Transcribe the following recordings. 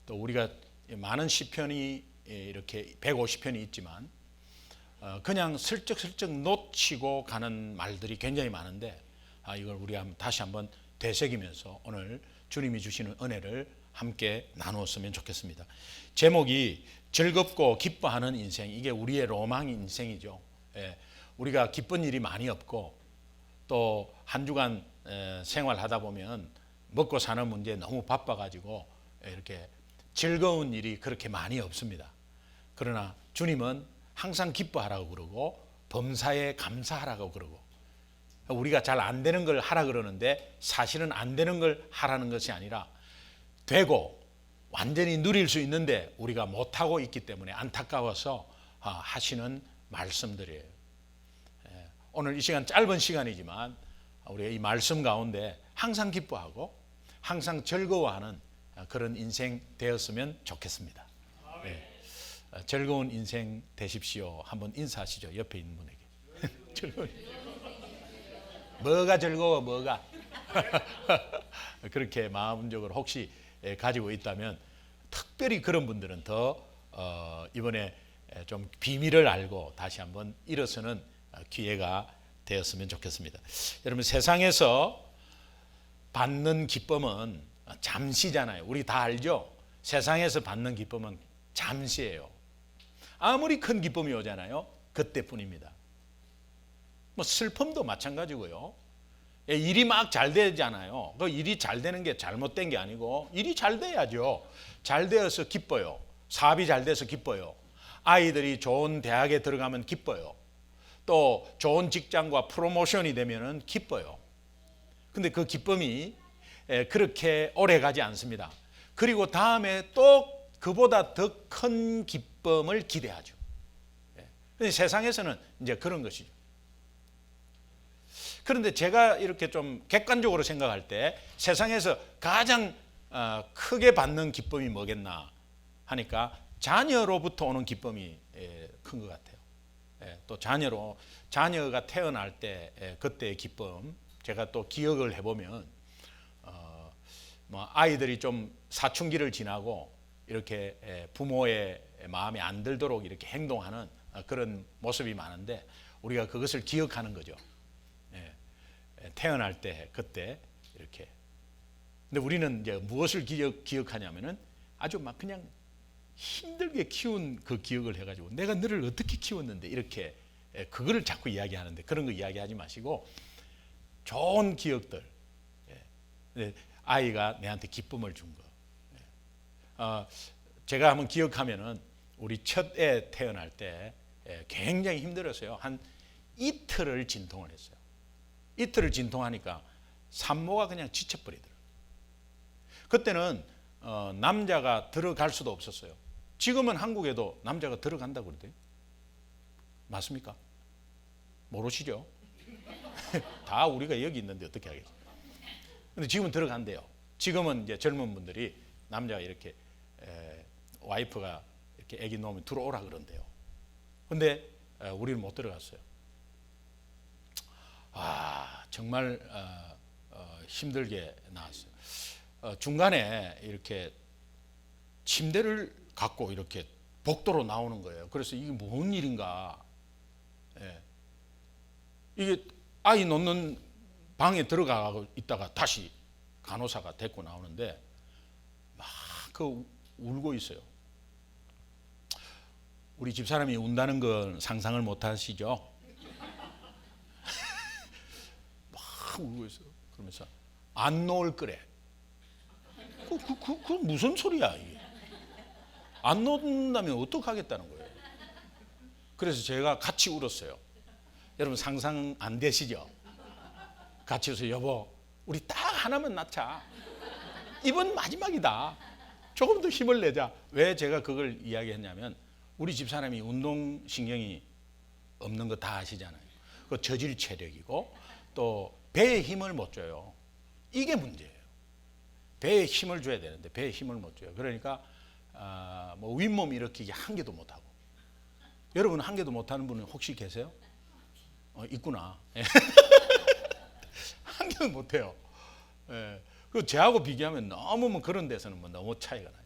또 우리가 많은 시편이 이렇게 150편이 있지만 그냥 슬쩍슬쩍 놓치고 가는 말들이 굉장히 많은데 이걸 우리가 다시 한번 되새기면서 오늘 주님이 주시는 은혜를 함께 나누었으면 좋겠습니다. 제목이 즐겁고 기뻐하는 인생, 이게 우리의 로망 인생이죠. 우리가 기쁜 일이 많이 없고 또 한 주간 생활하다 보면 먹고 사는 문제에 너무 바빠가지고 이렇게 즐거운 일이 그렇게 많이 없습니다. 그러나 주님은 항상 기뻐하라고 그러고 범사에 감사하라고 그러고, 우리가 잘 안 되는 걸 하라 그러는데 사실은 안 되는 걸 하라는 것이 아니라 되고 완전히 누릴 수 있는데 우리가 못하고 있기 때문에 안타까워서 하시는 말씀들이에요. 오늘 이 시간 짧은 시간이지만 우리가 이 말씀 가운데 항상 기뻐하고 항상 즐거워하는 그런 인생 되었으면 좋겠습니다. 즐거운 인생 되십시오. 한번 인사하시죠. 옆에 있는 분에게. 즐거운. 뭐가 즐거워, 뭐가. 그렇게 마음적으로 혹시 가지고 있다면 특별히 그런 분들은 더 이번에 좀 비밀을 알고 다시 한번 일어서는 기회가 되었으면 좋겠습니다. 여러분, 세상에서 받는 기쁨은 잠시잖아요. 우리 다 알죠? 세상에서 받는 기쁨은 잠시예요. 아무리 큰 기쁨이 오잖아요. 그때뿐입니다. 뭐 슬픔도 마찬가지고요. 일이 막 잘 되잖아요. 그 일이 잘 되는 게 잘못된 게 아니고 일이 잘 돼야죠. 잘 되어서 기뻐요. 사업이 잘 돼서 기뻐요. 아이들이 좋은 대학에 들어가면 기뻐요. 또 좋은 직장과 프로모션이 되면은 기뻐요. 근데 그 기쁨이 그렇게 오래 가지 않습니다. 그리고 다음에 또 그보다 더 큰 기쁨을 기대하죠. 세상에서는 이제 그런 것이죠. 그런데 제가 이렇게 좀 객관적으로 생각할 때 세상에서 가장 크게 받는 기쁨이 뭐겠나 하니까 자녀로부터 오는 기쁨이 큰 것 같아요. 또 자녀가 태어날 때 그때의 기쁨, 제가 또 기억을 해보면 뭐 아이들이 좀 사춘기를 지나고 이렇게 부모의 마음에 안 들도록 이렇게 행동하는 그런 모습이 많은데 우리가 그것을 기억하는 거죠. 태어날 때 그때 이렇게. 근데 우리는 이제 무엇을 기억하냐면은 아주 막 그냥 힘들게 키운 그 기억을 해가지고 내가 너를 어떻게 키웠는데 이렇게 그거를 자꾸 이야기하는데 그런 거 이야기하지 마시고 좋은 기억들, 아이가 내한테 기쁨을 준 거. 제가 한번 기억하면은 우리 첫 애 태어날 때 굉장히 힘들었어요. 한 이틀을 진통을 했어요. 이틀을 진통하니까 산모가 그냥 지쳐버리더라고요. 그때는 남자가 들어갈 수도 없었어요. 지금은 한국에도 남자가 들어간다고 그러대요. 맞습니까? 모르시죠? 다 우리가 여기 있는데 어떻게 하겠어요? 근데 지금은 들어간대요. 지금은 이제 젊은 분들이 남자가 이렇게 와이프가 이렇게 아기 놓으면 들어오라 그런대요. 근데 우리는 못 들어갔어요. 정말 힘들게 나왔어요. 중간에 이렇게 침대를 갖고 이렇게 복도로 나오는 거예요. 그래서 이게 뭔 일인가. 이게 아이 놓는 방에 들어가고 있다가 다시 간호사가 데리고 나오는데 막 그 울고 있어요. 우리 집사람이 운다는 건 상상을 못 하시죠? 막 울고 있어요. 그러면서 안 놓을 거래. 그 무슨 소리야 이게. 안 놓는다면 어떡하겠다는 거예요. 그래서 제가 같이 울었어요. 여러분 상상 안 되시죠? 같이 해서 여보 우리 딱 하나만 낳자. 이번 마지막이다. 조금 더 힘을 내자. 왜 제가 그걸 이야기했냐면 우리 집사람이 운동신경이 없는 거 다 아시잖아요. 그 저질 체력이고 또 배에 힘을 못 줘요. 이게 문제예요. 배에 힘을 줘야 되는데 배에 힘을 못 줘요. 그러니까 뭐 윗몸 일으키기 한 개도 못 하고. 여러분 한 개도 못 하는 분은 혹시 계세요? 있구나. 한 개도 못 해요. 그 저하고 비교하면 너무 뭐 그런 데서는 뭐 너무 차이가 나요.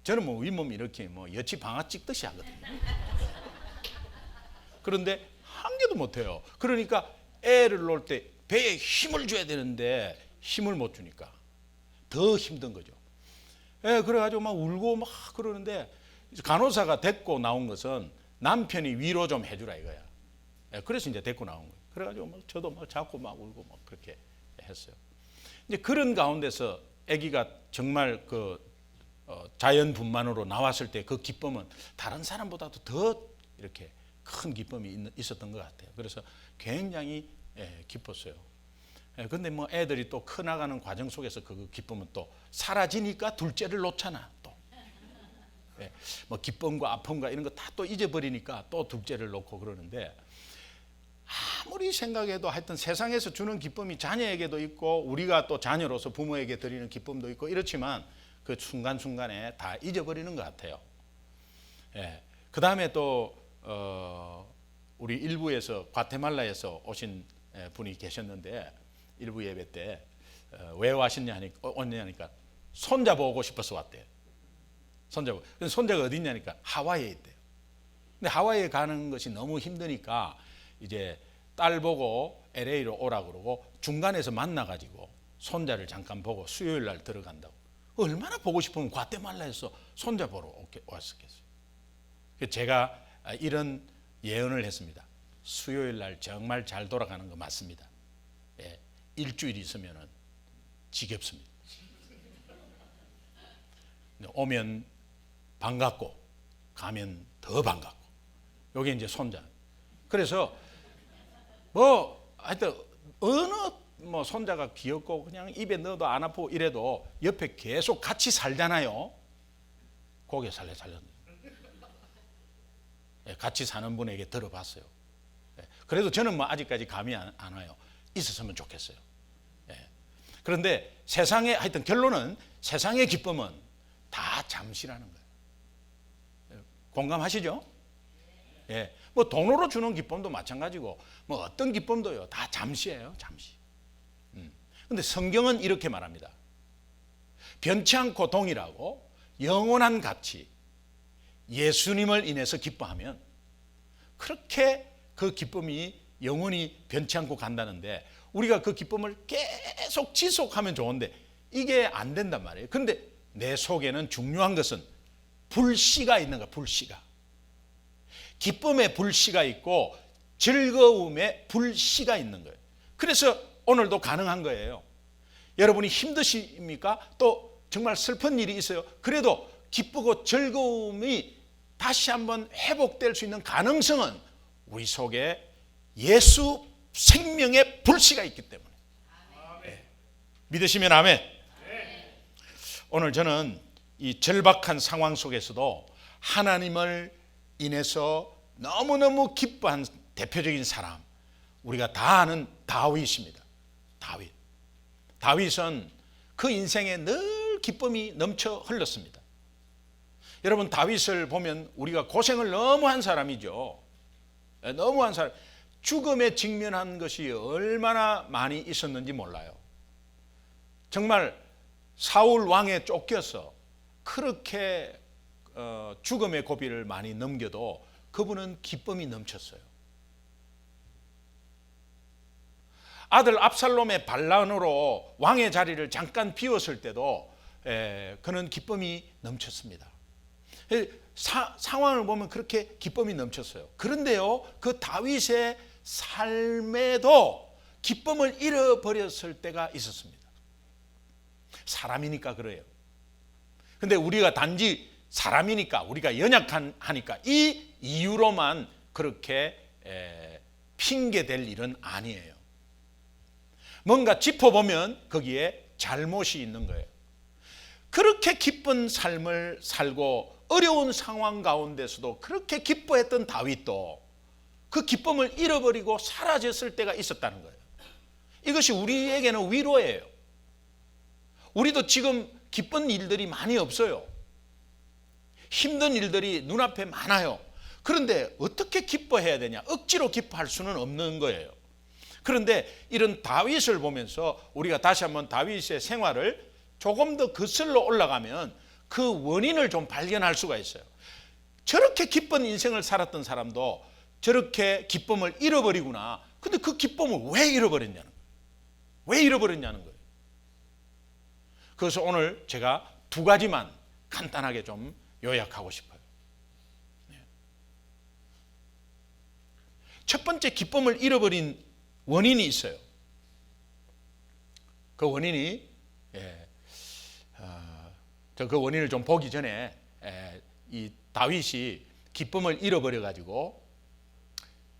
저는 뭐 윗몸 이렇게 뭐 여치 방아 찍듯이 하거든요. 그런데 한 개도 못해요. 그러니까 애를 놓을 때 배에 힘을 줘야 되는데 힘을 못 주니까 더 힘든 거죠. 예, 그래가지고 막 울고 막 그러는데 간호사가 데리고 나온 것은 남편이 위로 좀 해주라 이거야. 예, 그래서 이제 데리고 나온 거예요. 그래가지고 막 저도 막 자꾸 막 울고 막 그렇게 했어요. 이제 그런 가운데서 아기가 정말 자연 분만으로 나왔을 때 그 기쁨은 다른 사람보다도 더 이렇게 큰 기쁨이 있었던 것 같아요. 그래서 굉장히 기뻤어요. 근데 뭐 애들이 또 커나가는 과정 속에서 그 기쁨은 또 사라지니까 둘째를 놓잖아. 또 뭐 기쁨과 아픔과 이런 거 다 또 잊어버리니까 또 둘째를 놓고 그러는데, 아무리 생각해도 하여튼 세상에서 주는 기쁨이 자녀에게도 있고 우리가 또 자녀로서 부모에게 드리는 기쁨도 있고 이렇지만 그 순간순간에 다 잊어버리는 것 같아요. 그 다음에 또 우리 일부에서 과테말라에서 오신 분이 계셨는데, 일부 예배 때 왜 왔냐니까 손자 보고 싶어서 왔대요. 손자. 근데 손자가 어디 있냐니까 하와이에 있대요. 근데 하와이에 가는 것이 너무 힘드니까 이제 딸 보고 LA로 오라 그러고 중간에서 만나가지고 손자를 잠깐 보고 수요일 날 들어간다고. 얼마나 보고 싶으면 과테말라에서 손자 보러 왔었겠어요. 제가 이런 예언을 했습니다. 수요일 날 정말 잘 돌아가는 거 맞습니다. 일주일 있으면 지겹습니다. 오면 반갑고 가면 더 반갑고. 여기 이제 손자. 그래서 뭐 하여튼 어느 뭐 손자가 귀엽고 그냥 입에 넣어도 안 아프고 이래도 옆에 계속 같이 살잖아요. 고개 살려살려. 같이 사는 분에게 들어봤어요. 그래도 저는 뭐 아직까지 감이 안 와요. 있었으면 좋겠어요. 그런데 세상에 하여튼 결론은 세상의 기쁨은 다 잠시라는 거예요. 공감하시죠? 뭐 돈으로 주는 기쁨도 마찬가지고 뭐 어떤 기쁨도요 다 잠시예요. 잠시. 근데 성경은 이렇게 말합니다. 변치 않고 동일하고 영원한 가치, 예수님을 인해서 기뻐하면 그렇게 그 기쁨이 영원히 변치 않고 간다는데, 우리가 그 기쁨을 계속 지속하면 좋은데 이게 안 된단 말이에요. 그런데 내 속에는 중요한 것은 불씨가 있는 거야. 불씨가. 기쁨의 불씨가 있고 즐거움의 불씨가 있는 거예요. 그래서 오늘도 가능한 거예요. 여러분이 힘드십니까? 또 정말 슬픈 일이 있어요. 그래도 기쁘고 즐거움이 다시 한번 회복될 수 있는 가능성은 우리 속에 예수 생명의 불씨가 있기 때문에. 믿으시면 아멘. 오늘 저는 이 절박한 상황 속에서도 하나님을 인해서 너무너무 기뻐한 대표적인 사람, 우리가 다 아는 다윗입니다. 다윗은 그 인생에 늘 기쁨이 넘쳐 흘렀습니다. 여러분, 다윗을 보면 우리가 고생을 너무 한 사람이죠. 너무 한 사람. 죽음에 직면한 것이 얼마나 많이 있었는지 몰라요. 정말 사울 왕에 쫓겨서 그렇게 죽음의 고비를 많이 넘겨도 그분은 기쁨이 넘쳤어요. 아들 압살롬의 반란으로 왕의 자리를 잠깐 비웠을 때도 그는 기쁨이 넘쳤습니다. 상황을 보면 그렇게 기쁨이 넘쳤어요. 그런데요, 그 다윗의 삶에도 기쁨을 잃어버렸을 때가 있었습니다. 사람이니까 그래요. 근데 우리가 단지 사람이니까, 우리가 연약하니까 이 이유로만 그렇게 핑계댈 일은 아니에요. 뭔가 짚어보면 거기에 잘못이 있는 거예요. 그렇게 기쁜 삶을 살고 어려운 상황 가운데서도 그렇게 기뻐했던 다윗도 그 기쁨을 잃어버리고 사라졌을 때가 있었다는 거예요. 이것이 우리에게는 위로예요. 우리도 지금 기쁜 일들이 많이 없어요. 힘든 일들이 눈앞에 많아요. 그런데 어떻게 기뻐해야 되냐? 억지로 기뻐할 수는 없는 거예요. 그런데 이런 다윗을 보면서 우리가 다시 한번 다윗의 생활을 조금 더 거슬러 올라가면 그 원인을 좀 발견할 수가 있어요. 저렇게 기쁜 인생을 살았던 사람도 저렇게 기쁨을 잃어버리구나. 근데 그 기쁨을 왜 잃어버렸냐는 거예요. 왜 잃어버렸냐는 거예요. 그래서 오늘 제가 두 가지만 간단하게 좀 요약하고 싶어요. 첫 번째, 기쁨을 잃어버린 원인이 있어요. 그 원인이 그 원인을 좀 보기 전에 이 다윗이 기쁨을 잃어버려 가지고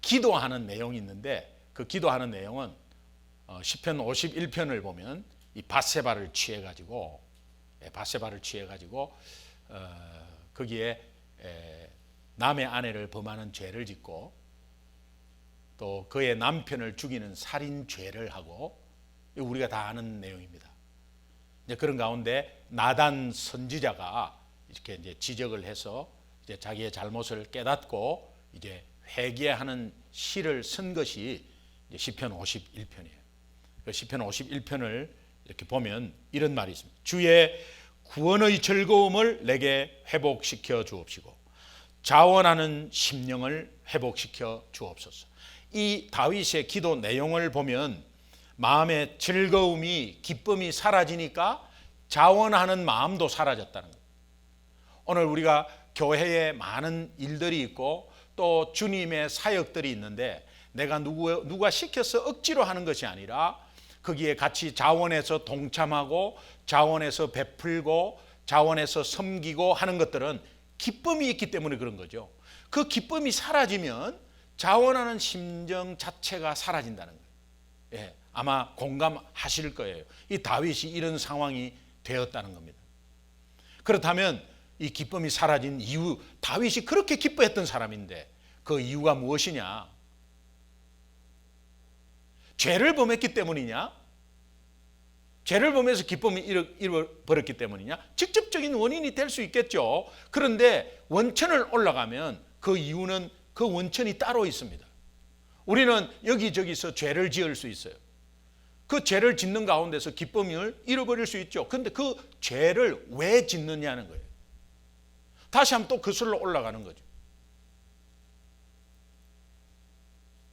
기도하는 내용이 있는데, 그 기도하는 내용은 시편 51편을 보면 이 밧세바를 취해 가지고 거기에 남의 아내를 범하는 죄를 짓고 또 그의 남편을 죽이는 살인죄를 하고, 우리가 다 아는 내용입니다. 이제 그런 가운데 나단 선지자가 이렇게 이제 지적을 해서 이제 자기의 잘못을 깨닫고 이제 회개하는 시를 쓴 것이 이제 시편 51편이에요. 그 시편 51편을 이렇게 보면 이런 말이 있습니다. 주의 구원의 즐거움을 내게 회복시켜 주옵시고 자원하는 심령을 회복시켜 주옵소서. 이 다윗의 기도 내용을 보면 마음의 즐거움이, 기쁨이 사라지니까 자원하는 마음도 사라졌다는 거예요. 오늘 우리가 교회에 많은 일들이 있고 또 주님의 사역들이 있는데, 내가 누가 시켜서 억지로 하는 것이 아니라 거기에 같이 자원해서 동참하고 자원해서 베풀고 자원해서 섬기고 하는 것들은 기쁨이 있기 때문에 그런 거죠. 그 기쁨이 사라지면 자원하는 심정 자체가 사라진다는 거예요. 예, 아마 공감하실 거예요. 이 다윗이 이런 상황이 되었다는 겁니다. 그렇다면 이 기쁨이 사라진 이유, 다윗이 그렇게 기뻐했던 사람인데 그 이유가 무엇이냐? 죄를 범했기 때문이냐? 죄를 범해서 기쁨이 잃어버렸기 때문이냐? 직접적인 원인이 될 수 있겠죠. 그런데 원천을 올라가면 그 이유는, 그 원천이 따로 있습니다. 우리는 여기저기서 죄를 지을 수 있어요. 그 죄를 짓는 가운데서 기쁨을 잃어버릴 수 있죠. 그런데 그 죄를 왜 짓느냐는 거예요. 다시 한번 또 그슬로 올라가는 거죠.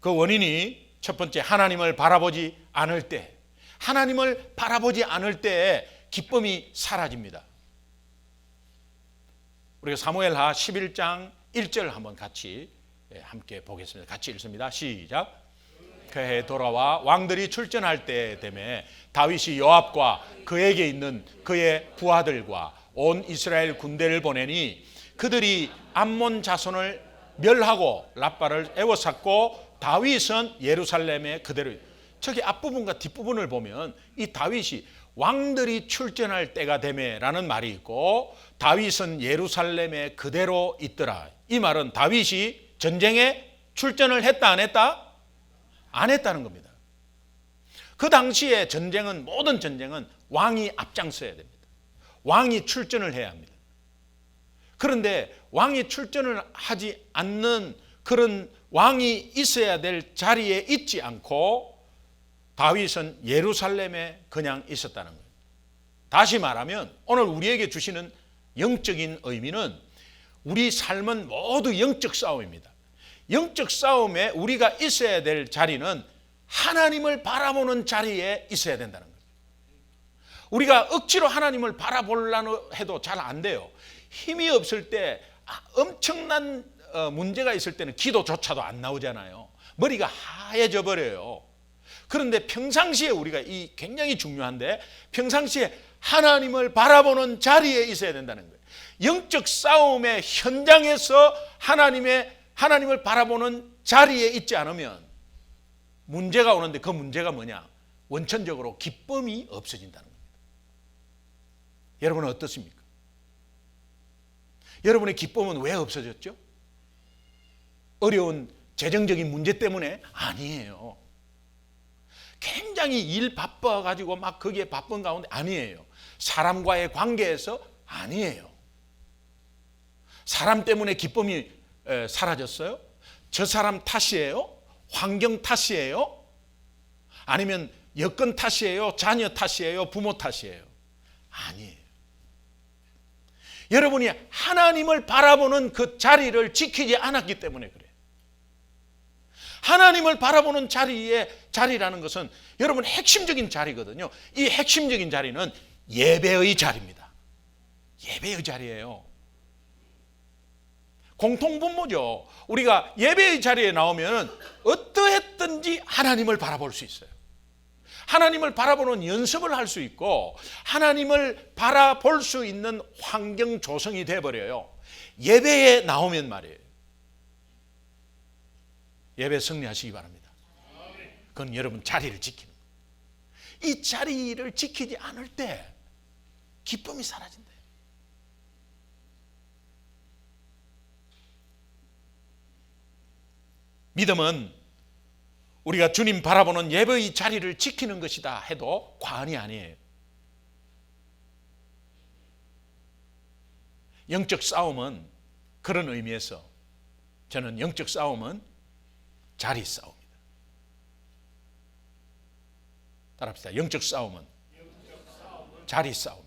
그 원인이 첫 번째, 하나님을 바라보지 않을 때, 하나님을 바라보지 않을 때 기쁨이 사라집니다. 우리가 사무엘하 11장 1절 한번 같이 함께 보겠습니다. 같이 읽습니다. 시작. 그해 돌아와 왕들이 출전할 때 되매 다윗이 요압과 그에게 있는 그의 부하들과 온 이스라엘 군대를 보내니 그들이 암몬 자손을 멸하고 랍바를 에워쌌고 다윗은 예루살렘에 그대로. 저기 앞부분과 뒷부분을 보면 이 다윗이 왕들이 출전할 때가 되매라는 말이 있고 다윗은 예루살렘에 그대로 있더라. 이 말은 다윗이 전쟁에 출전을 했다 안 했다? 안 했다는 겁니다. 그 당시에 전쟁은, 모든 전쟁은 왕이 앞장서야 됩니다. 왕이 출전을 해야 합니다. 그런데 왕이 출전을 하지 않는 그런 왕이 있어야 될 자리에 있지 않고 다윗은 예루살렘에 그냥 있었다는 거예요. 다시 말하면 오늘 우리에게 주시는 영적인 의미는 우리 삶은 모두 영적 싸움입니다. 영적 싸움에 우리가 있어야 될 자리는 하나님을 바라보는 자리에 있어야 된다는 거예요. 우리가 억지로 하나님을 바라보려고 해도 잘 안 돼요. 힘이 없을 때, 엄청난 문제가 있을 때는 기도조차도 안 나오잖아요. 머리가 하얘져 버려요. 그런데 평상시에 우리가, 이 굉장히 중요한데, 평상시에 하나님을 바라보는 자리에 있어야 된다는 거예요. 영적 싸움의 현장에서 하나님을 바라보는 자리에 있지 않으면 문제가 오는데, 그 문제가 뭐냐? 원천적으로 기쁨이 없어진다는 겁니다. 여러분은 어떻습니까? 여러분의 기쁨은 왜 없어졌죠? 어려운 재정적인 문제 때문에? 아니에요. 굉장히 일 바빠가지고 막 거기에 바쁜 가운데? 아니에요. 사람과의 관계에서? 아니에요. 사람 때문에 기쁨이 사라졌어요? 저 사람 탓이에요? 환경 탓이에요? 아니면 여건 탓이에요? 자녀 탓이에요? 부모 탓이에요? 아니에요. 여러분이 하나님을 바라보는 그 자리를 지키지 않았기 때문에 그래요. 하나님을 바라보는 자리라는 것은 여러분 핵심적인 자리거든요. 이 핵심적인 자리는 예배의 자리입니다. 예배의 자리예요. 공통분모죠. 우리가 예배의 자리에 나오면 어떠했든지 하나님을 바라볼 수 있어요. 하나님을 바라보는 연습을 할 수 있고 하나님을 바라볼 수 있는 환경 조성이 돼버려요. 예배에 나오면 말이에요. 예배 승리하시기 바랍니다. 그건 여러분 자리를 지키는 거예요. 이 자리를 지키지 않을 때 기쁨이 사라진다. 믿음은 우리가 주님 바라보는 예배의 자리를 지키는 것이다 해도 과언이 아니에요. 영적 싸움은 그런 의미에서 저는 영적 싸움은 자리 싸움이다. 따라합시다. 영적 싸움은 자리 싸움이다.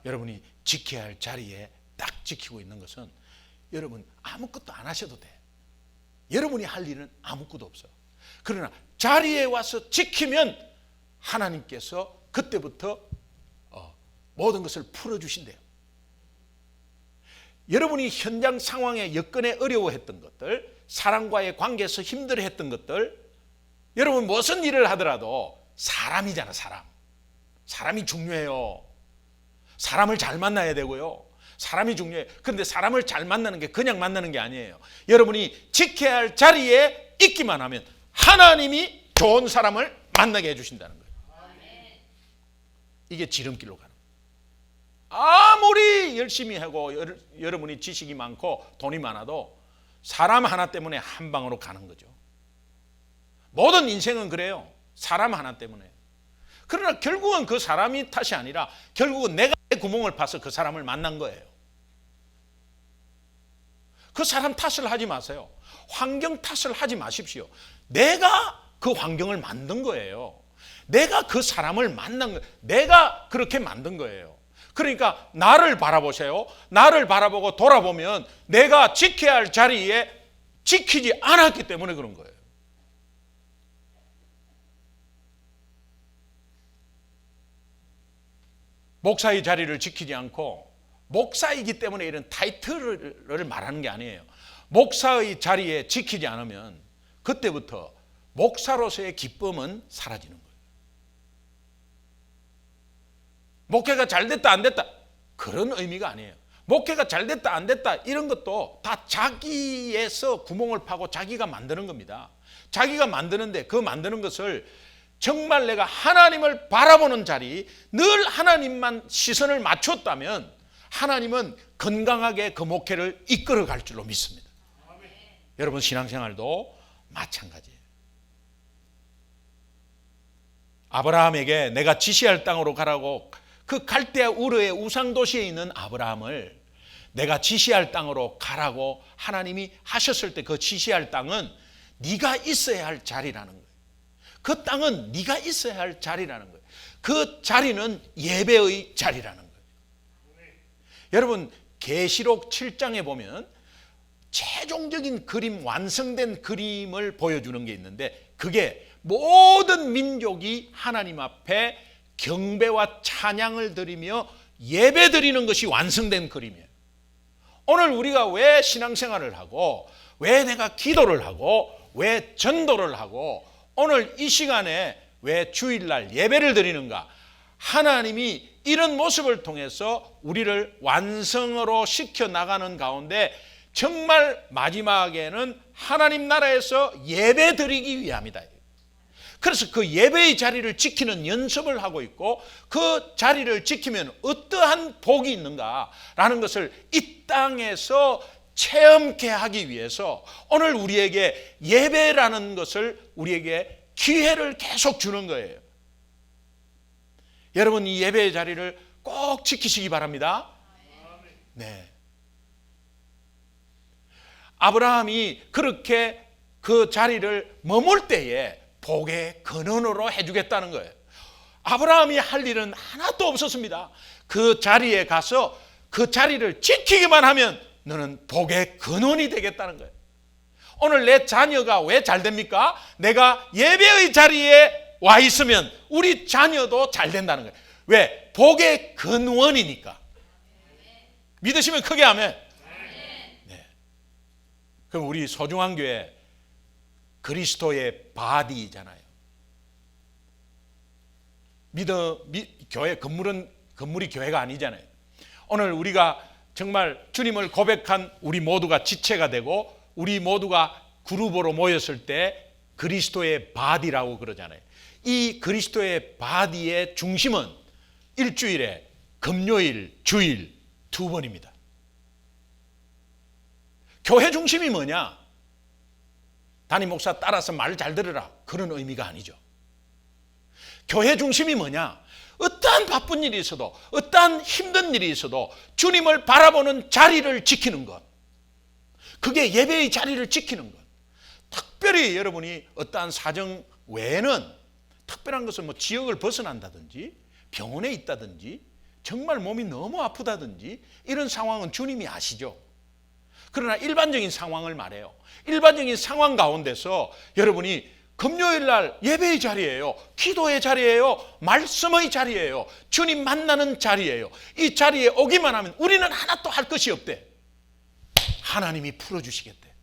여러분이 지켜야 할 자리에 딱 지키고 있는 것은 여러분 아무것도 안 하셔도 돼. 여러분이 할 일은 아무것도 없어요. 그러나 자리에 와서 지키면 하나님께서 그때부터 모든 것을 풀어주신대요. 여러분이 현장 상황에 여건에 어려워했던 것들, 사람과의 관계에서 힘들어했던 것들, 여러분 무슨 일을 하더라도 사람이잖아. 사람이 중요해요. 사람을 잘 만나야 되고요. 사람이 중요해요. 그런데 사람을 잘 만나는 게 그냥 만나는 게 아니에요. 여러분이 지켜야 할 자리에 있기만 하면 하나님이 좋은 사람을 만나게 해주신다는 거예요. 이게 지름길로 가는 거예요. 아무리 열심히 하고 여러분이 지식이 많고 돈이 많아도 사람 하나 때문에 한 방으로 가는 거죠. 모든 인생은 그래요. 사람 하나 때문에. 그러나 결국은 그 사람이 탓이 아니라 결국은 내가 구멍을 파서 그 사람을 만난 거예요. 그 사람 탓을 하지 마세요. 환경 탓을 하지 마십시오. 내가 그 환경을 만든 거예요. 내가 그 사람을 만난 거예요. 내가 그렇게 만든 거예요. 그러니까 나를 바라보세요. 나를 바라보고 돌아보면 내가 지켜야 할 자리에 지키지 않았기 때문에 그런 거예요. 목사의 자리를 지키지 않고 목사이기 때문에 이런 타이틀을 말하는 게 아니에요. 목사의 자리에 지키지 않으면 그때부터 목사로서의 기쁨은 사라지는 거예요. 목회가 잘 됐다 안 됐다 그런 의미가 아니에요. 목회가 잘 됐다 안 됐다 이런 것도 다 자기에서 구멍을 파고 자기가 만드는 겁니다. 자기가 만드는데 그 만드는 것을 정말 내가 하나님을 바라보는 자리, 늘 하나님만 시선을 맞췄다면 하나님은 건강하게 그 목회를 이끌어 갈 줄로 믿습니다. 여러분 신앙생활도 마찬가지예요. 아브라함에게 내가 지시할 땅으로 가라고 그 갈대아 우르의 우상도시에 있는 아브라함을 내가 지시할 땅으로 가라고 하나님이 하셨을 때 그 지시할 땅은 네가 있어야 할 자리라는 거예요. 그 땅은 네가 있어야 할 자리라는 거예요. 그 자리는 예배의 자리라는 거예요. 여러분 계시록 7장에 보면 최종적인 그림, 완성된 그림을 보여주는 게 있는데 그게 모든 민족이 하나님 앞에 경배와 찬양을 드리며 예배 드리는 것이 완성된 그림이에요. 오늘 우리가 왜 신앙생활을 하고 왜 내가 기도를 하고 왜 전도를 하고 오늘 이 시간에 왜 주일날 예배를 드리는가? 하나님이 이런 모습을 통해서 우리를 완성으로 시켜나가는 가운데 정말 마지막에는 하나님 나라에서 예배 드리기 위함이다. 그래서 그 예배의 자리를 지키는 연습을 하고 있고 그 자리를 지키면 어떠한 복이 있는가라는 것을 이 땅에서 체험케 하기 위해서 오늘 우리에게 예배라는 것을 우리에게 기회를 계속 주는 거예요. 여러분 이 예배의 자리를 꼭 지키시기 바랍니다. 네. 아브라함이 그렇게 그 자리를 머물 때에 복의 근원으로 해주겠다는 거예요. 아브라함이 할 일은 하나도 없었습니다. 그 자리에 가서 그 자리를 지키기만 하면 너는 복의 근원이 되겠다는 거예요. 오늘 내 자녀가 왜 잘 됩니까? 내가 예배의 자리에 와 있으면 우리 자녀도 잘 된다는 거예요. 왜? 복의 근원이니까. 믿으시면 크게 아멘. 네. 그럼 우리 소중한 교회 그리스도의 바디잖아요. 교회 건물이 교회가 아니잖아요. 오늘 우리가 정말 주님을 고백한 우리 모두가 지체가 되고 우리 모두가 그룹으로 모였을 때 그리스도의 바디라고 그러잖아요. 이 그리스도의 바디의 중심은 일주일에 금요일, 주일 2번입니다. 교회 중심이 뭐냐? 담임 목사 따라서 말 잘 들으라, 그런 의미가 아니죠. 교회 중심이 뭐냐? 어떠한 바쁜 일이 있어도, 어떠한 힘든 일이 있어도 주님을 바라보는 자리를 지키는 것, 그게 예배의 자리를 지키는 것. 특별히 여러분이 어떠한 사정 외에는 특별한 것은 뭐 지역을 벗어난다든지 병원에 있다든지 정말 몸이 너무 아프다든지 이런 상황은 주님이 아시죠. 그러나 일반적인 상황을 말해요. 일반적인 상황 가운데서 여러분이 금요일 날 예배의 자리예요. 기도의 자리예요. 말씀의 자리예요. 주님 만나는 자리예요. 이 자리에 오기만 하면 우리는 하나도 할 것이 없대. 하나님이 풀어주시겠대.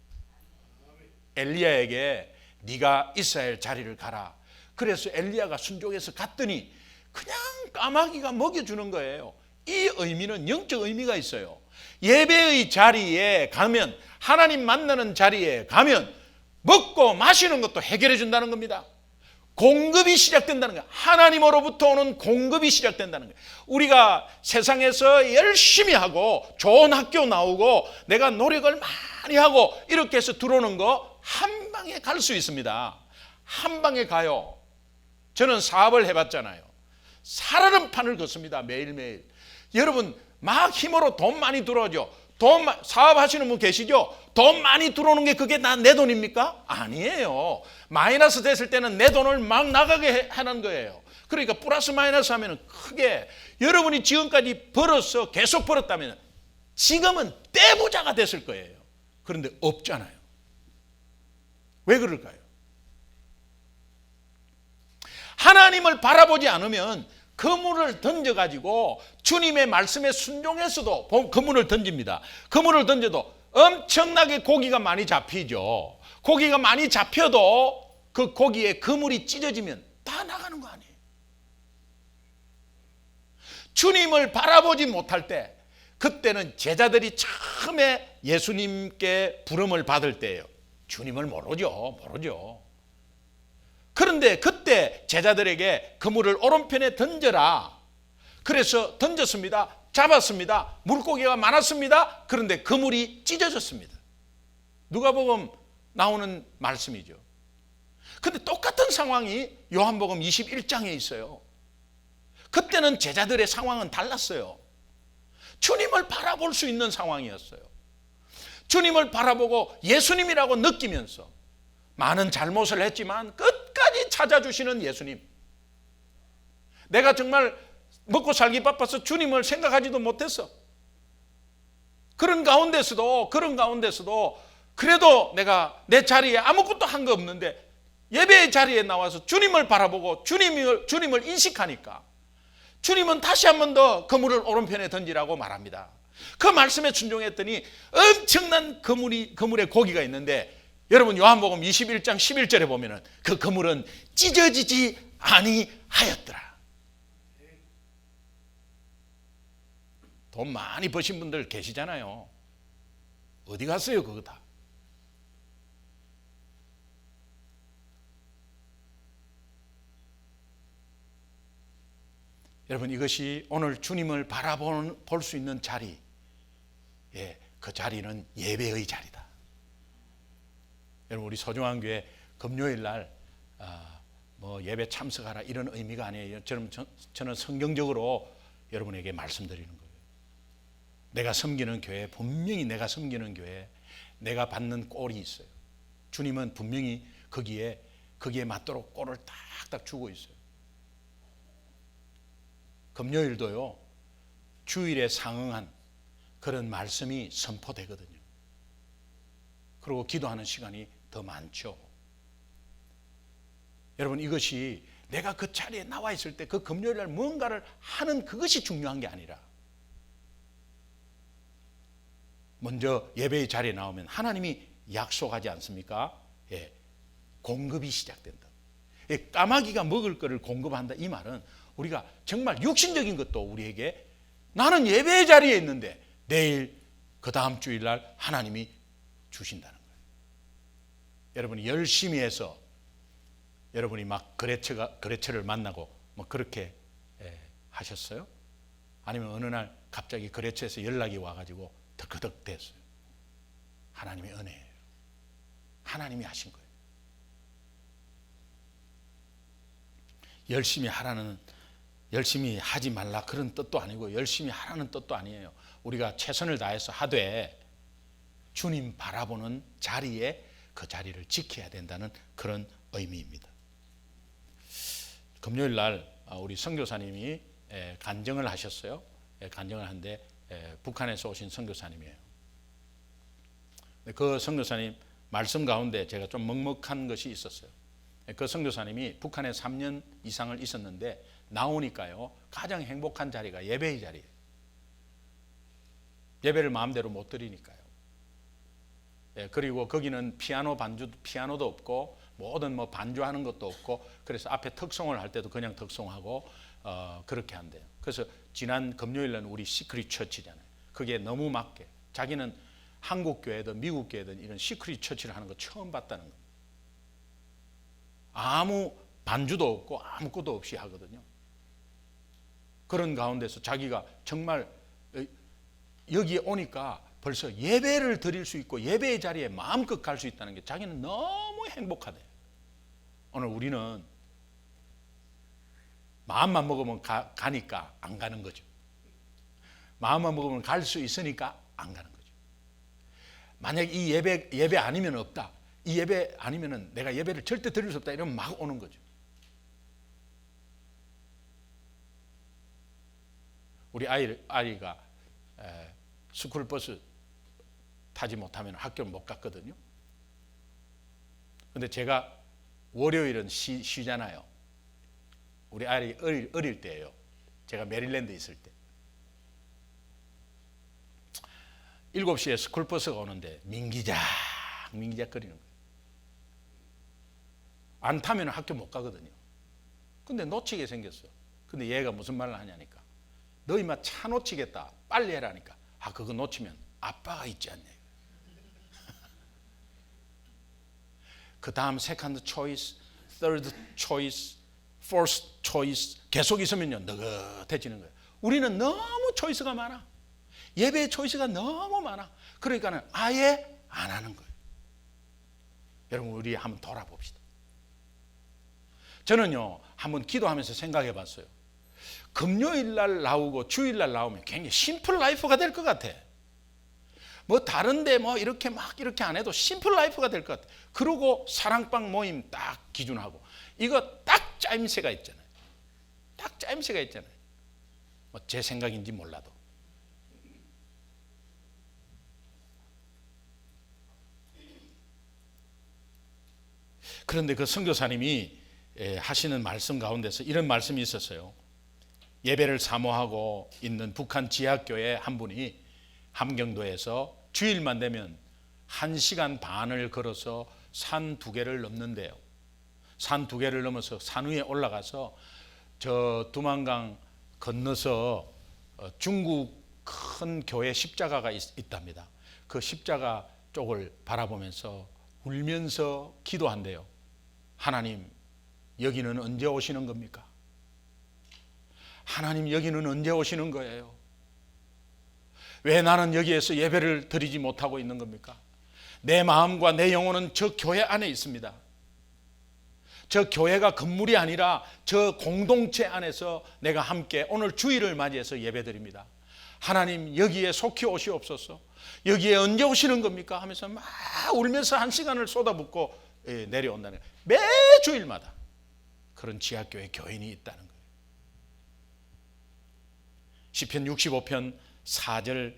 엘리야에게 네가 이스라엘 자리를 가라. 그래서 엘리야가 순종해서 갔더니 그냥 까마귀가 먹여주는 거예요. 이 의미는 영적 의미가 있어요. 예배의 자리에 가면, 하나님 만나는 자리에 가면 먹고 마시는 것도 해결해 준다는 겁니다. 공급이 시작된다는 거예요. 하나님으로부터 오는 공급이 시작된다는 거예요. 우리가 세상에서 열심히 하고 좋은 학교 나오고 내가 노력을 많이 하고 이렇게 해서 들어오는 거 한 방에 갈 수 있습니다. 한 방에 가요. 저는 사업을 해봤잖아요. 살아는 판을 걷습니다. 매일매일. 여러분 막 힘으로 돈 많이 들어오죠. 사업하시는 분 계시죠? 돈 많이 들어오는 게 그게 다 내 돈입니까? 아니에요. 마이너스 됐을 때는 내 돈을 막 나가게 하는 거예요. 그러니까 플러스 마이너스 하면 크게 여러분이 지금까지 벌어서 계속 벌었다면 지금은 떼부자가 됐을 거예요. 그런데 없잖아요. 왜 그럴까요? 하나님을 바라보지 않으면 그물을 던져가지고 주님의 말씀에 순종해서도 그물을 던집니다. 그물을 던져도 엄청나게 고기가 많이 잡히죠. 고기가 많이 잡혀도 그 고기에 그물이 찢어지면 다 나가는 거 아니에요. 주님을 바라보지 못할 때, 그때는 제자들이 처음에 예수님께 부름을 받을 때예요. 주님을 모르죠. 그런데 그때 제자들에게 그물을 오른편에 던져라. 그래서 던졌습니다. 잡았습니다. 물고기가 많았습니다. 그런데 그물이 찢어졌습니다. 누가복음 나오는 말씀이죠. 그런데 똑같은 상황이 요한복음 21장에 있어요. 그때는 제자들의 상황은 달랐어요. 주님을 바라볼 수 있는 상황이었어요. 주님을 바라보고 예수님이라고 느끼면서 많은 잘못을 했지만 끝까지 찾아주시는 예수님. 내가 정말 먹고 살기 바빠서 주님을 생각하지도 못했어. 그런 가운데서도 그래도 내가 내 자리에 아무것도 한 거 없는데 예배의 자리에 나와서 주님을 바라보고 주님을 인식하니까 주님은 다시 한 번 더 그물을 오른편에 던지라고 말합니다. 그 말씀에 순종했더니 엄청난 그물에 고기가 있는데, 여러분 요한복음 21장 11절에 보면은 그 그물은 찢어지지 아니하였더라. 돈 많이 버신 분들 계시잖아요. 어디 갔어요 그거 다? 여러분 이것이 오늘 주님을 바라볼 수 있는 자리, 그 자리는 예배의 자리다. 여러분 우리 소중한 교회 금요일 날 예배 참석하라 이런 의미가 아니에요. 저는 성경적으로 여러분에게 말씀드리는 거예요. 내가 섬기는 교회, 분명히 내가 섬기는 교회, 내가 받는 꼴이 있어요. 주님은 분명히 거기에 맞도록 꼴을 딱딱 주고 있어요. 금요일도요, 주일에 상응한 그런 말씀이 선포되거든요. 그리고 기도하는 시간이 더 많죠. 여러분, 이것이 내가 그 자리에 나와 있을 때 그 금요일 날 뭔가를 하는 그것이 중요한 게 아니라, 먼저 예배의 자리에 나오면 하나님이 약속하지 않습니까? 예, 공급이 시작된다. 예, 까마귀가 먹을 거를 공급한다, 이 말은 우리가 정말 육신적인 것도 우리에게, 나는 예배의 자리에 있는데 내일 그 다음 주일날 하나님이 주신다는 거예요. 여러분이 열심히 해서 여러분이 막 거래처를 만나고 뭐 그렇게 하셨어요? 아니면 어느 날 갑자기 거래처에서 연락이 와가지고 덕덕 됐어요? 하나님의 은혜예요. 하나님이 하신 거예요. 열심히 하지 말라 그런 뜻도 아니고, 열심히 하라는 뜻도 아니에요. 우리가 최선을 다해서 하되 주님 바라보는 자리에 그 자리를 지켜야 된다는 그런 의미입니다. 금요일 날 우리 선교사님이 간증을 하셨어요. 간증을 하는데 북한에서 오신 선교사님이에요. 그 선교사님 말씀 가운데 제가 좀 먹먹한 것이 있었어요. 그 선교사님이 북한에 3년 이상을 있었는데 나오니까요, 가장 행복한 자리가 예배의 자리예요. 예배를 마음대로 못 드리니까요. 그리고 거기는 피아노도 없고 모든 뭐 반주하는 것도 없고, 그래서 앞에 특송을 할 때도 그냥 특송하고 그렇게 한대요. 그래서 지난 금요일은 우리 시크릿 처치잖아요. 그게 너무 맞게, 자기는 한국 교회든 미국 교회든 이런 시크릿 처치를 하는 거 처음 봤다는 거예요. 아무 반주도 없고 아무것도 없이 하거든요. 그런 가운데서 자기가 정말 여기에 오니까 벌써 예배를 드릴 수 있고 예배의 자리에 마음껏 갈 수 있다는 게 자기는 너무 행복하대요. 오늘 우리는 마음만 먹으면 가니까 안 가는 거죠. 마음만 먹으면 갈 수 있으니까 안 가는 거죠. 만약 이 예배 아니면 없다, 이 예배 아니면은 내가 예배를 절대 드릴 수 없다, 이러면 막 오는 거죠. 우리 아이가 스쿨버스 타지 못하면 학교를 못 갔거든요. 근데 제가 월요일은 쉬잖아요. 우리 아이 어릴 때예요. 제가 메릴랜드에 있을 때 7시에 스쿨버스가 오는데 민기작 거리는 거예요. 안 타면 학교 못 가거든요. 근데 놓치게 생겼어. 근데 얘가 무슨 말을 하냐니까, 너 임마 차 놓치겠다, 빨리 해라니까. 그거 놓치면 아빠가 있지 않냐. 그 다음 세컨드 초이스, third choice, fourth choice 계속 있으면요 느긋해지는 거예요. 우리는 너무 초이스가 많아. 예배의 초이스가 너무 많아. 그러니까는 아예 안 하는 거예요. 여러분, 우리 한번 돌아봅시다. 저는요 한번 기도하면서 생각해 봤어요. 금요일 날 나오고 주일 날 나오면 굉장히 심플 라이프가 될 것 같아. 뭐 다른데 뭐 이렇게 안 해도 심플 라이프가 될 것 같아. 그리고 사랑방 모임 딱 기준하고, 이거 딱 짜임새가 있잖아요. 딱 짜임새가 있잖아요. 뭐 제 생각인지 몰라도. 그런데 그 선교사님이 하시는 말씀 가운데서 이런 말씀이 있었어요. 예배를 사모하고 있는 북한 지하교회 한 분이 함경도에서 주일만 되면 1시간 반을 걸어서 산 2개를 넘는데요. 산 2개를 넘어서 산 위에 올라가서 저 두만강 건너서 중국 큰 교회 십자가가 있답니다. 그 십자가 쪽을 바라보면서 울면서 기도한대요. 하나님, 여기는 언제 오시는 겁니까? 하나님, 여기는 언제 오시는 거예요? 왜 나는 여기에서 예배를 드리지 못하고 있는 겁니까? 내 마음과 내 영혼은 저 교회 안에 있습니다. 저 교회가 건물이 아니라 저 공동체 안에서 내가 함께 오늘 주일을 맞이해서 예배드립니다. 하나님, 여기에 속히 오시옵소서. 여기에 언제 오시는 겁니까? 하면서 막 울면서 1시간을 쏟아붓고 내려온다는 거예요. 매 주일마다 그런 지하교회 교인이 있다는 거예요. 시편 65편 4절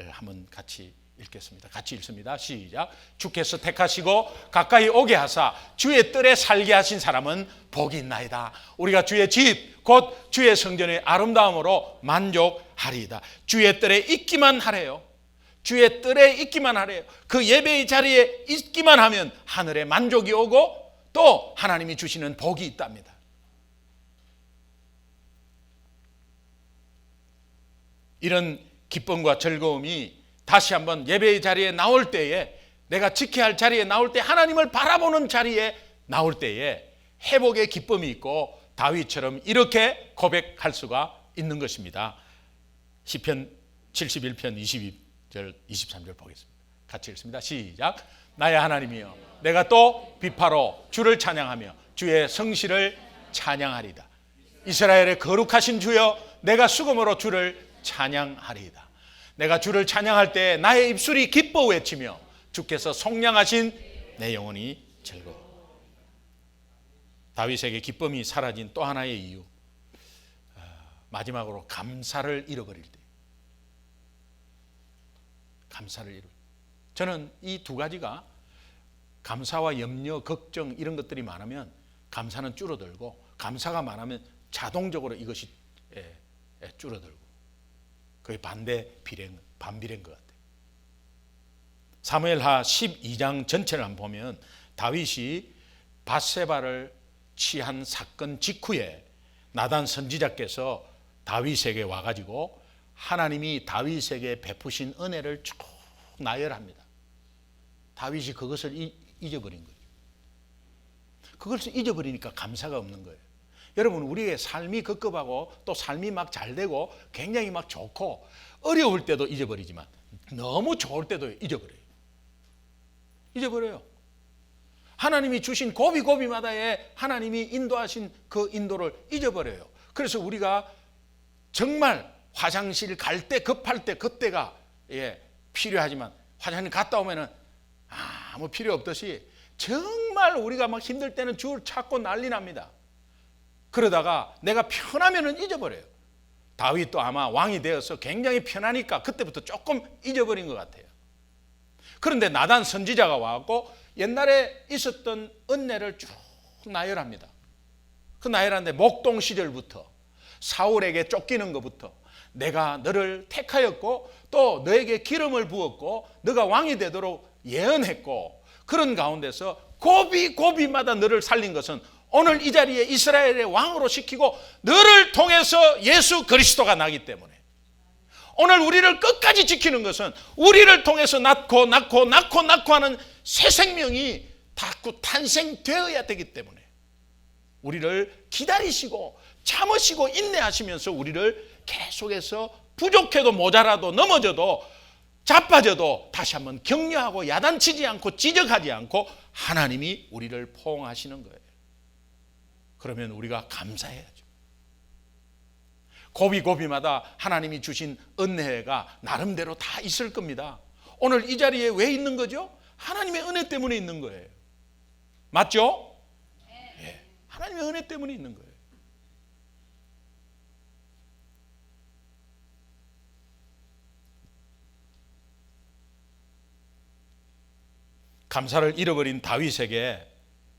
한번 같이 읽겠습니다. 같이 읽습니다. 시작. 주께서 택하시고 가까이 오게 하사 주의 뜰에 살게 하신 사람은 복이 있나이다. 우리가 주의 집 곧 주의 성전의 아름다움으로 만족하리이다. 주의 뜰에 있기만 하래요. 주의 뜰에 있기만 하래요. 그 예배의 자리에 있기만 하면 하늘에 만족이 오고 또 하나님이 주시는 복이 있답니다. 이런 기쁨과 즐거움이 다시 한번 예배의 자리에 나올 때에, 내가 지켜야 할 자리에 나올 때, 하나님을 바라보는 자리에 나올 때에 회복의 기쁨이 있고 다윗처럼 이렇게 고백할 수가 있는 것입니다. 시편 71편 22절 23절 보겠습니다. 같이 읽습니다. 시작. 나의 하나님이여, 내가 또 비파로 주를 찬양하며 주의 성실을 찬양하리다. 이스라엘의 거룩하신 주여, 내가 수금으로 주를 찬양하리이다. 내가 주를 찬양할 때 나의 입술이 기뻐 외치며 주께서 속량하신 내 영혼이 즐거워. 다윗에게 기쁨이 사라진 또 하나의 이유, 마지막으로 감사를 잃어버릴 때. 감사를 잃을 때. 저는 이 두 가지가, 감사와 염려, 걱정 이런 것들이 많으면 감사는 줄어들고, 감사가 많으면 자동적으로 이것이 줄어들고, 그게 반비례인 것 같아요. 사무엘하 12장 전체를 한번 보면 다윗이 밧세바를 취한 사건 직후에 나단 선지자께서 다윗에게 와가지고 하나님이 다윗에게 베푸신 은혜를 쭉 나열합니다. 다윗이 그것을 잊어버린 거죠. 그것을 잊어버리니까 감사가 없는 거예요. 여러분, 우리의 삶이 급급하고 또 삶이 막 잘되고 굉장히 막 좋고 어려울 때도 잊어버리지만 너무 좋을 때도 잊어버려요. 하나님이 주신 고비고비마다의 하나님이 인도하신 그 인도를 잊어버려요. 그래서 우리가 정말 화장실 갈 때, 급할 때, 그때가 필요하지만 화장실 갔다 오면은 아무 필요 없듯이 정말 우리가 막 힘들 때는 주를 찾고 난리 납니다. 그러다가 내가 편하면은 잊어버려요. 다윗도 아마 왕이 되어서 굉장히 편하니까 그때부터 조금 잊어버린 것 같아요. 그런데 나단 선지자가 와갖고 옛날에 있었던 은혜를 쭉 나열합니다. 그 나열하는데 목동 시절부터 사울에게 쫓기는 것부터 내가 너를 택하였고 또 너에게 기름을 부었고 너가 왕이 되도록 예언했고, 그런 가운데서 고비고비마다 너를 살린 것은 오늘 이 자리에 이스라엘의 왕으로 시키고 너를 통해서 예수 그리스도가 나기 때문에, 오늘 우리를 끝까지 지키는 것은 우리를 통해서 낳고 하는 새 생명이 자꾸 탄생되어야 되기 때문에 우리를 기다리시고 참으시고 인내하시면서 우리를 계속해서 부족해도 모자라도 넘어져도 자빠져도 다시 한번 격려하고 야단치지 않고 지적하지 않고 하나님이 우리를 포옹하시는 거예요. 그러면 우리가 감사해야죠. 고비고비마다 하나님이 주신 은혜가 나름대로 다 있을 겁니다. 오늘 이 자리에 왜 있는 거죠? 하나님의 은혜 때문에 있는 거예요. 맞죠? 예, 하나님의 은혜 때문에 있는 거예요. 감사를 잃어버린 다윗에게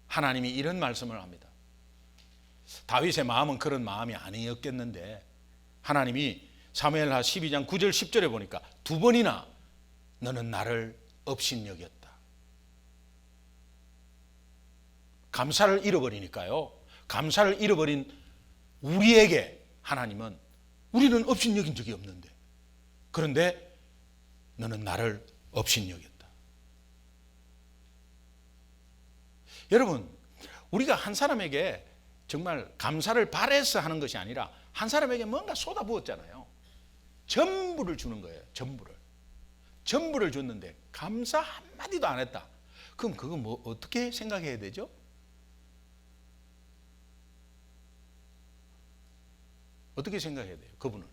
하나님이 이런 말씀을 합니다. 다윗의 마음은 그런 마음이 아니었겠는데 하나님이 사무엘하 12장 9절 10절에 보니까 두 번이나 너는 나를 업신여겼다. 감사를 잃어버리니까요. 감사를 잃어버린 우리에게 하나님은, 우리는 업신여긴 적이 없는데, 그런데 너는 나를 업신여겼다. 여러분, 우리가 한 사람에게 정말 감사를 바래서 하는 것이 아니라 한 사람에게 뭔가 쏟아부었잖아요. 전부를 주는 거예요. 전부를 줬는데 감사 한마디도 안 했다. 그럼 그거 뭐 어떻게 생각해야 되죠? 어떻게 생각해야 돼요? 그분은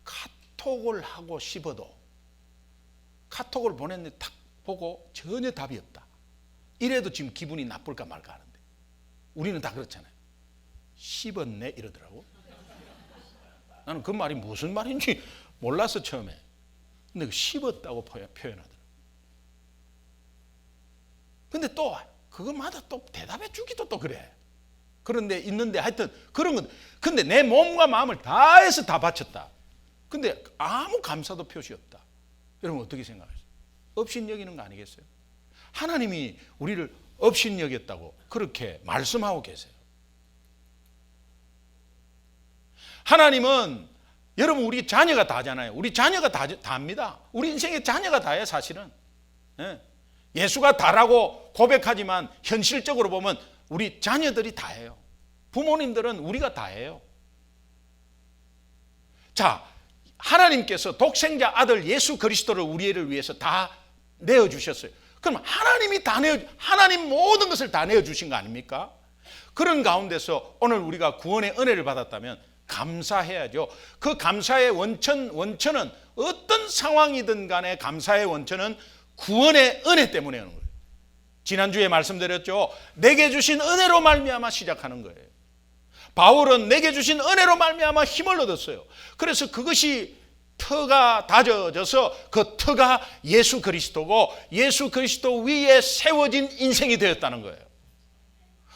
카톡을 하고 싶어도 카톡을 보냈는데 탁 보고 전혀 답이 없다. 이래도 지금 기분이 나쁠까 말까 하는데 우리는 다 그렇잖아요. 씹었네 이러더라고. 나는 그 말이 무슨 말인지 몰랐어 처음에. 근데 씹었다고 표현하더라. 근데 또 그것마다 또 대답해 주기도 또 그래. 그런데 있는데 하여튼 그런 건, 근데 내 몸과 마음을 다해서 다 바쳤다. 근데 아무 감사도 표시 없다. 여러분 어떻게 생각하세요? 업신여기는 거 아니겠어요? 하나님이 우리를 업신여겼다고 그렇게 말씀하고 계세요. 하나님은 여러분 우리 자녀가 다잖아요. 우리 자녀가 다입니다. 우리 인생의 자녀가 다예요 사실은. 예수가 다라고 고백하지만 현실적으로 보면 우리 자녀들이 다예요. 부모님들은 우리가 다예요. 자, 하나님께서 독생자 아들 예수 그리스도를 우리를 위해서 다 내어주셨어요. 그럼 하나님이 하나님 모든 것을 다 내어주신 거 아닙니까? 그런 가운데서 오늘 우리가 구원의 은혜를 받았다면 감사해야죠. 그 감사의 원천은 어떤 상황이든 간에 감사의 원천은 구원의 은혜 때문에 오는 거예요. 지난주에 말씀드렸죠. 내게 주신 은혜로 말미암아 시작하는 거예요. 바울은 내게 주신 은혜로 말미암아 힘을 얻었어요. 그래서 그것이 터가 다져져서 그 터가 예수 그리스도고 예수 그리스도 위에 세워진 인생이 되었다는 거예요.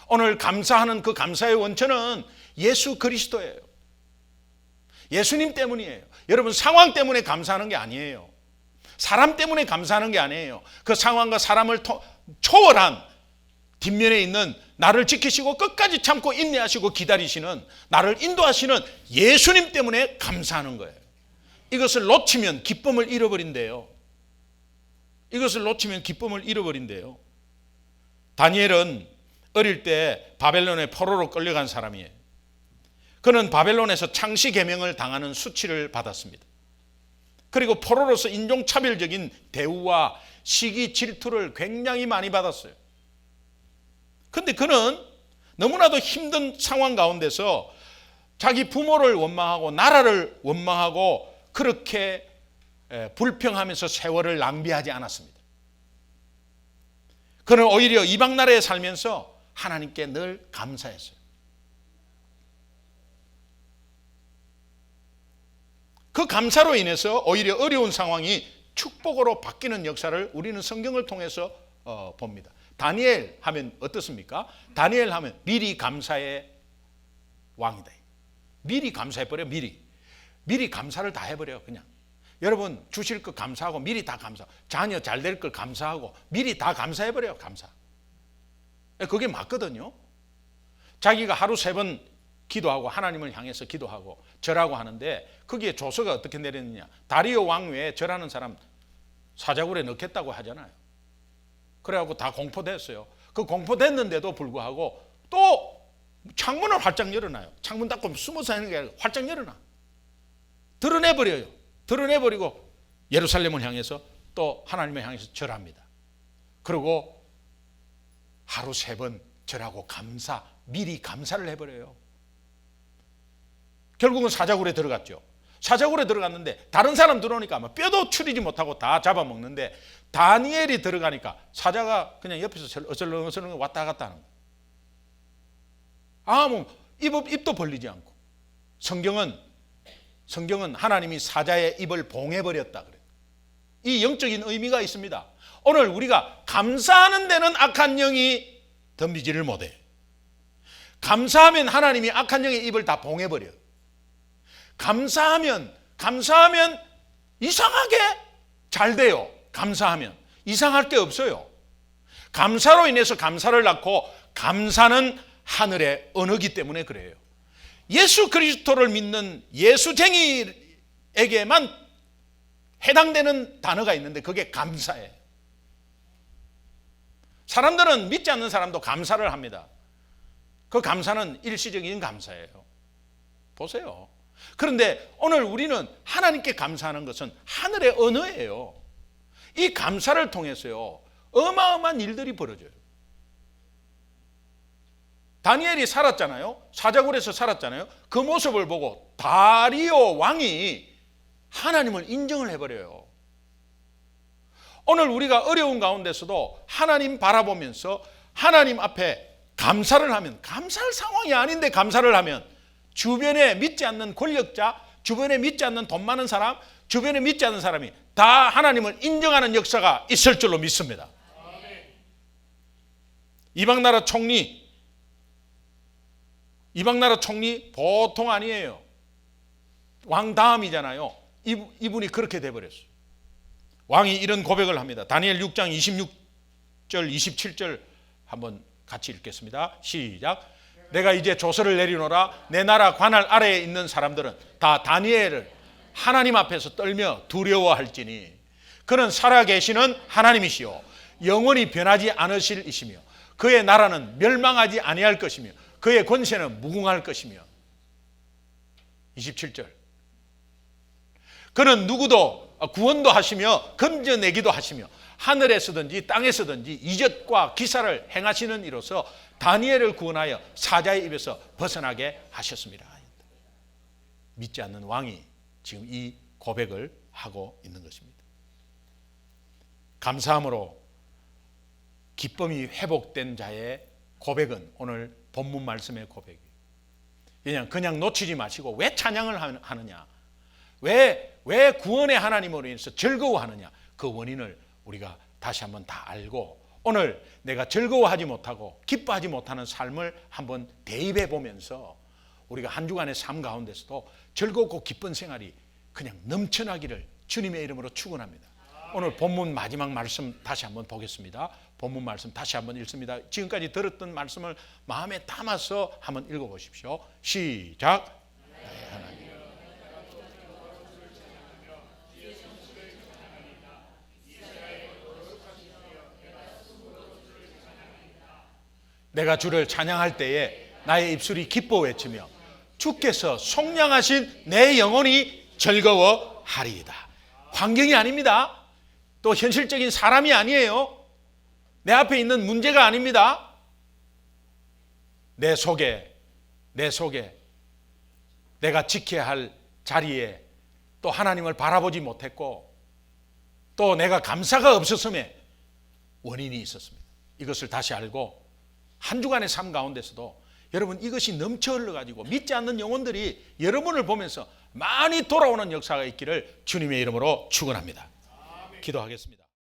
오늘 감사하는 그 감사의 원천은 예수 그리스도예요. 예수님 때문이에요. 여러분 상황 때문에 감사하는 게 아니에요. 사람 때문에 감사하는 게 아니에요. 그 상황과 사람을 초월한 뒷면에 있는 나를 지키시고 끝까지 참고 인내하시고 기다리시는 나를 인도하시는 예수님 때문에 감사하는 거예요. 이것을 놓치면 기쁨을 잃어버린대요. 이것을 놓치면 기쁨을 잃어버린대요. 다니엘은 어릴 때 바벨론의 포로로 끌려간 사람이에요. 그는 바벨론에서 창시 계명을 당하는 수치를 받았습니다. 그리고 포로로서 인종차별적인 대우와 시기 질투를 굉장히 많이 받았어요. 그런데 그는 너무나도 힘든 상황 가운데서 자기 부모를 원망하고 나라를 원망하고 그렇게 불평하면서 세월을 낭비하지 않았습니다. 그는 오히려 이방 나라에 살면서 하나님께 늘 감사했어요. 그 감사로 인해서 오히려 어려운 상황이 축복으로 바뀌는 역사를 우리는 성경을 통해서 봅니다. 다니엘 하면 어떻습니까? 다니엘 하면 미리 감사의 왕이다. 미리 감사해버려. 미리 감사를 다 해버려요. 그냥 여러분 주실 것 감사하고 미리 다 감사하고 자녀 잘 될 걸 감사하고 미리 다 감사해버려요. 감사. 그게 맞거든요. 자기가 하루 3번 기도하고 하나님을 향해서 기도하고 절하고 하는데 거기에 조서가 어떻게 내렸느냐. 다리오 왕 외에 절하는 사람 사자굴에 넣겠다고 하잖아요. 그래갖고 다 공포됐어요. 그 공포됐는데도 불구하고 또 창문을 활짝 열어놔요. 창문 닫고 숨어서 하는 게 아니라 활짝 열어놔. 드러내버려요. 드러내버리고 예루살렘을 향해서 또 하나님을 향해서 절합니다. 그리고 하루 3번 절하고 미리 감사를 해버려요. 결국은 사자굴에 들어갔죠. 사자굴에 들어갔는데 다른 사람 들어오니까 아마 뼈도 추리지 못하고 다 잡아먹는데 다니엘이 들어가니까 사자가 그냥 옆에서 어슬렁어슬렁 왔다 갔다 하는 거예요. 아무 입도 벌리지 않고. 성경은 하나님이 사자의 입을 봉해버렸다 그래요. 이 영적인 의미가 있습니다. 오늘 우리가 감사하는 데는 악한 영이 덤비지를 못해. 감사하면 하나님이 악한 영의 입을 다 봉해버려요. 감사하면 이상하게 잘 돼요. 감사하면 이상할 게 없어요. 감사로 인해서 감사를 낳고 감사는 하늘의 언어기 때문에 그래요. 예수 그리스도를 믿는 예수쟁이에게만 해당되는 단어가 있는데 그게 감사예요. 사람들은 믿지 않는 사람도 감사를 합니다. 그 감사는 일시적인 감사예요. 보세요. 그런데 오늘 우리는 하나님께 감사하는 것은 하늘의 언어예요. 이 감사를 통해서요 어마어마한 일들이 벌어져요. 다니엘이 살았잖아요. 사자굴에서 살았잖아요. 그 모습을 보고 다리오 왕이 하나님을 인정을 해버려요. 오늘 우리가 어려운 가운데서도 하나님 바라보면서 하나님 앞에 감사를 하면, 감사할 상황이 아닌데 감사를 하면 주변에 믿지 않는 권력자, 주변에 믿지 않는 돈 많은 사람, 주변에 믿지 않는 사람이 다 하나님을 인정하는 역사가 있을 줄로 믿습니다. 이방 나라 총리 보통 아니에요. 왕 다음이잖아요. 이분이 그렇게 돼버렸어요. 왕이 이런 고백을 합니다. 다니엘 6장 26절 27절 한번 같이 읽겠습니다. 시작. 내가 이제 조서를 내리노라. 내 나라 관할 아래에 있는 사람들은 다 다니엘을 하나님 앞에서 떨며 두려워할지니 그는 살아계시는 하나님이시요 영원히 변하지 않으실 이시며 그의 나라는 멸망하지 아니할 것이며 그의 권세는 무궁할 것이며 27절. 그는 누구도 구원도 하시며 건져내기도 하시며 하늘에서든지 땅에서든지 이적과 기사를 행하시는 이로서 다니엘을 구원하여 사자의 입에서 벗어나게 하셨습니다. 믿지 않는 왕이 지금 이 고백을 하고 있는 것입니다. 감사함으로 기쁨이 회복된 자의 고백은 오늘 본문 말씀의 고백이에요. 그냥 놓치지 마시고 왜 찬양을 하느냐, 왜 구원의 하나님으로 인해서 즐거워하느냐, 그 원인을 우리가 다시 한번 다 알고 오늘 내가 즐거워하지 못하고 기뻐하지 못하는 삶을 한번 대입해 보면서 우리가 한 주간의 삶 가운데서도 즐겁고 기쁜 생활이 그냥 넘쳐나기를 주님의 이름으로 축원합니다. 오늘 본문 마지막 말씀 다시 한번 보겠습니다. 본문 말씀 다시 한번 읽습니다. 지금까지 들었던 말씀을 마음에 담아서 한번 읽어보십시오. 시작. 내가 주를 찬양할 때에 나의 입술이 기뻐 외치며 주께서 속량하신 내 영혼이 즐거워하리이다. 환경이 아닙니다. 또 현실적인 사람이 아니에요. 내 앞에 있는 문제가 아닙니다. 내 속에 내가 지켜야 할 자리에 또 하나님을 바라보지 못했고 또 내가 감사가 없었음에 원인이 있었습니다. 이것을 다시 알고 한 주간의 삶 가운데서도 여러분 이것이 넘쳐 흘러가지고 믿지 않는 영혼들이 여러분을 보면서 많이 돌아오는 역사가 있기를 주님의 이름으로 축원합니다. 기도하겠습니다.